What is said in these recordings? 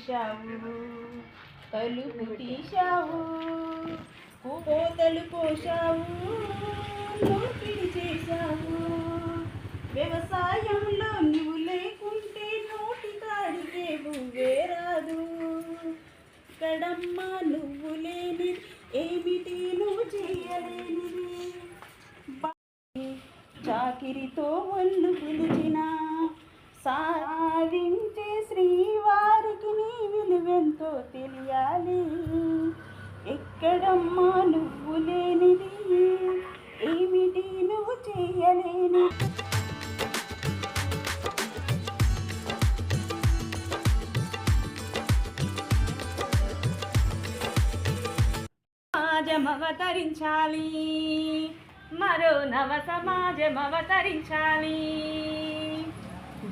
తీశావు, తలుపు తీశావు, కోతలు కోశావు, నోటిని చేశావు. వ్యవసాయంలో నువ్వు లేకుంటే నోటి కాడికేవు వేరాదు. కడమ్మా నువ్వు లేని ఏమిటి నువ్వు చేయలేనిది. చాకిరితో ఒళ్ళు పిలిచిన సాధించే శ్రీవారికి నీ విలువెంతో తెలియాలి. ఎక్కడమ్మా నువ్వు లేనిది, ఏమిటి నువ్వు చేయలేని. సమాజం అవతరించాలి, మరో నవ సమాజం అవతరించాలి.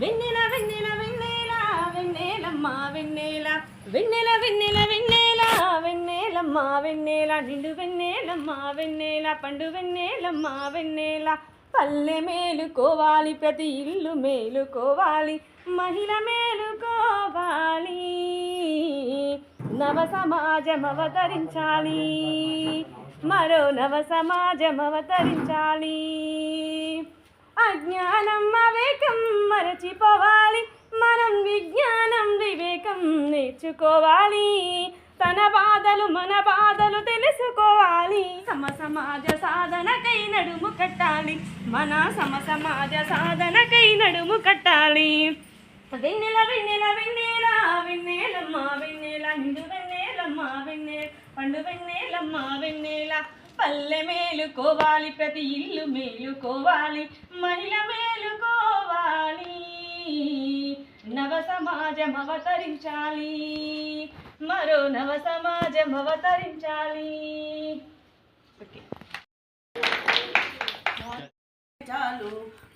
వెన్నెల వెన్నెల వెన్నెల వెన్నెలమ్మ వెన్నెల, వెన్నెల వెన్నెల వెన్నెల వెన్నెలమ్మ వెన్నెల, నిండు వెన్నెలమ్మ వెన్నెల, పండు వెన్నెలమ్మ వెన్నెల. పల్లె మేలుకోవాలి, ప్రతి ఇల్లు మేలుకోవాలి, మహిళ మేలుకోవాలి. నవ సమాజం అవతరించాలి, మరో నవ సమాజం అవతరించాలి. అజ్ఞానం అవేకం మరచిపోవాలి, మనం విజ్ఞానం వివేకం నేర్చుకోవాలి. తన బాధలు మన బాధలు తెలుసుకోవాలి. సమాజ సాధనకై నడుము కట్టాలి, మన సమాజ సాధనకై నడుము కట్టాలి. వెన్నెల వెన్నెల వెన్నెల వెన్నెలమ్మ వెన్నెల, నిండు వెన్నెలమ్మ వెన్నెల, పండు వెన్నెలమ్మ వెన్నెల. పల్లె మేలుకోవాలి, ప్రతి ఇల్లు మేలుకోవాలి, మహిళ మేలుకోవాలి. నవ సమాజం అవతరించాలి, మరో నవ సమాజం అవతరించాలి. చాలు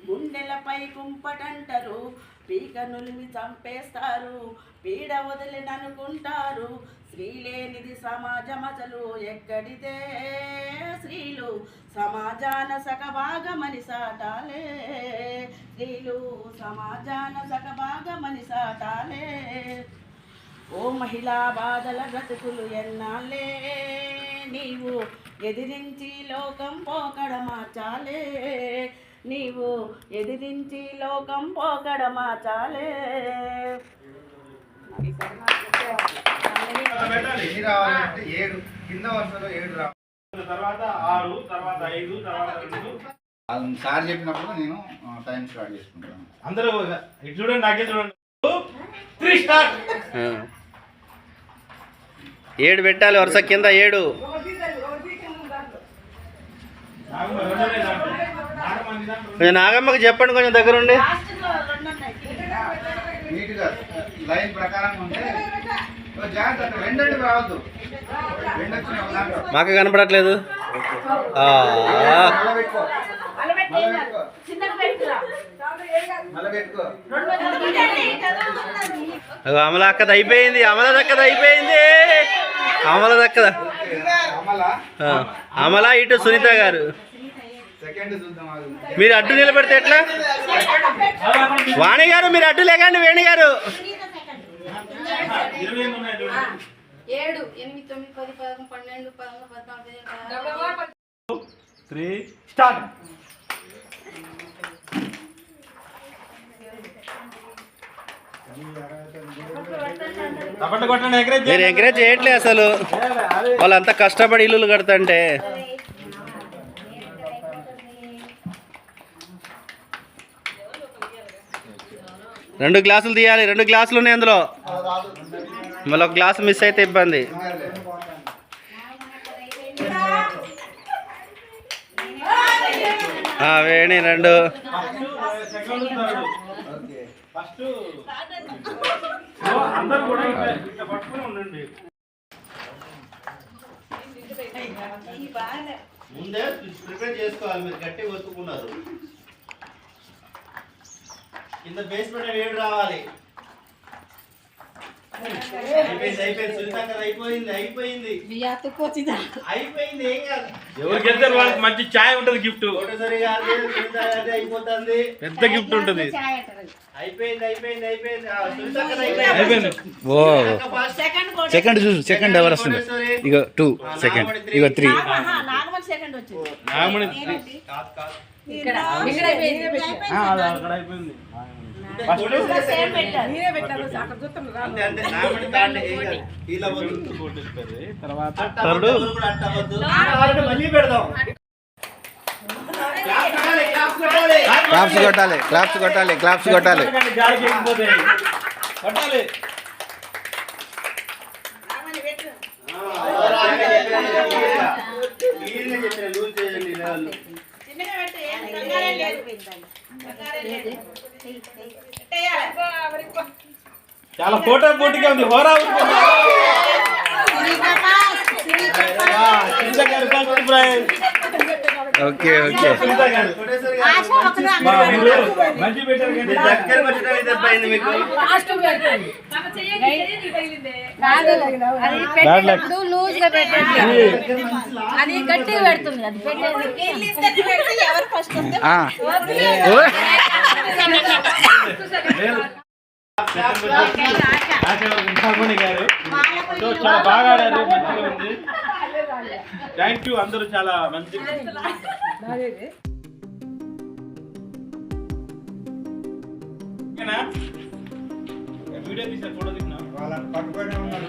గుండెలపై కుంపటంటారు, పీక నులిమి చంపేస్తారు, పీడ వదిలిననుకుంటారు. స్త్రీ లేనిది సమాజం అసలు ఎక్కడిదే, స్త్రీలు సమాజాన సగభాగమని సాటాలే, స్త్రీలు సమాజాన సగభాగమని సాటాలే. ఓ మహిళా బాధల బ్రతుకులు ఎన్నాళ్ళే, నీవు ఎదిరించి లోకం పోకడ మార్చాలే, నీవు ఎదిరించి లోకం పోకడ మార్చాలే. తర్వాత 6, తర్వాత 5, తర్వాత 2. సార్ చెప్పినప్పుడు నేను టైం స్టార్ట్ చేసుకుంటాను. అందరూ ఇటు చూడండి, నాకే చూడండి. 3 స్టార్ట్. 7 పెట్టాలి వరుస కింద 7. కొంచెం నాగమ్మకి చెప్పండి, కొంచెం దగ్గరుండి. నీట్గా లైన్ ప్రకారం ఉంటే జాగ్రత్త, వెండండి రావద్దు. మాకు కనపడట్లేదు. అమల అక్కది అయిపోయింది, అమల దక్కది అయిపోయింది, అమల దక్కద. అమల ఇటు సునీత గారు. మీరు అడ్డు నిలబెడితే ఎట్లా? వాణి గారు మీరు అడ్డు లేకండి. వేణి గారు 7, 8, 9, 10, 11, 12, 13, 14. 3 స్టార్ట్. మీరు ఎంకరేజ్ చేయట్లే అసలు. వాళ్ళంతా కష్టపడి ఇల్లులు కడతంటే. రెండు గ్లాసులు తీయాలి, 2 గ్లాసులు ఉన్నాయి అందులో. మళ్ళీ ఒక గ్లాసు మిస్ అయితే ఇబ్బంది. వేణి 2. ముందే ప్రిపేర్ చేసుకోవాలి. మీరు గట్టిగా ఒత్తుకున్నారు, కింద బేస్మెంట్ వేడి రావాలి. అయిపోయింది ఏం కాదు. ఎవరికి వెళ్తారు వాళ్ళకి మంచి ఛాయ్ ఉంటుంది గిఫ్ట్, ఒకటేసారి కాదు, అయిపోతుంది, పెద్ద గిఫ్ట్ ఉంటుంది. అయిపోయింది. అయిపోయింది. ఓ సెకండ్ చూసు, సెకండ్ ఎవరు వస్తుంది? ఇగో 2 సెకండ్, ఇగో 3. నాగమల్ సెకండ్ వచ్చింది. నాగమణి ఇక్కడ అక్కడ అయిపోయింది. సేమ్ పెట్టారు. తర్వాత థర్డ్ మళ్ళీ పెడదాం. క్లాప్స్ కొట్టాలి. గాలికి ఎగిరిపోతాయి. కొట్టాలి. చిన్నగా పెట్టి ఏం కంగారే లేదు. కంగారే లేదు. పెట్టేయాలి. చాలా ఫోటో పోటీగా ఉంది. హోరా ఓకే మంచి పెట్టారు కానీ దగ్గర వచ్చేటప్పుడు దెబ్బైంది మీకు. లూజ్ గా పెట్టండి, అది గట్టిగా పెడుతుంది. అది పెట్టండి ఎవరు ఫస్ట్ నాగమణి గారు సో చాలా బాగా ఆడారు, మంచిగా ఉంది. థ్యాంక్ యూ, అందరూ చాలా మంచి. వీడియో తీసా, ఫోటో తీసినా వాళ్ళని పట్టుకొని ఉన్నారు.